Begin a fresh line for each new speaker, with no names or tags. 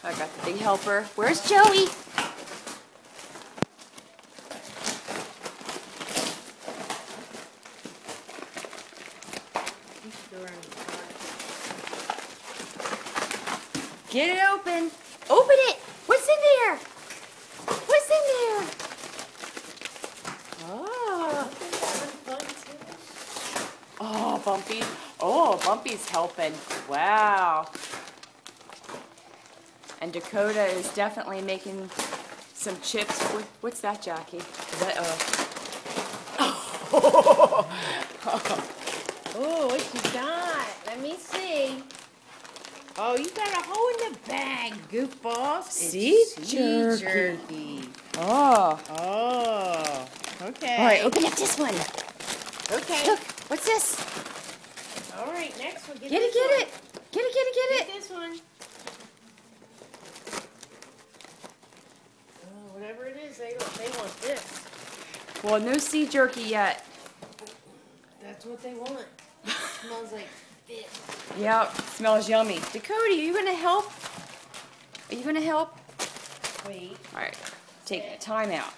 I got the big helper. Where's Joey? Get it open. Open it. What's in there? What's in there? Oh. Oh, Bumpy. Oh, Bumpy's helping. Wow. And Dakota is definitely making some chips. What's that, Jackie? Is that,
Oh, what you got? Let me see. Oh, you got a hole in the bag, goofballs.
Seed jerky. Oh.
Oh. Okay.
All right, open up this one.
Okay.
Look, what's this?
All right, next we'll
Get it. Get it.
Get this one. Oh, whatever it is, they want this.
Well, no seed jerky yet.
That's what they want. It smells like fish.
Yeah, smells yummy. Dakota, are you going to help? Are you going to help?
Wait.
All right, take time out.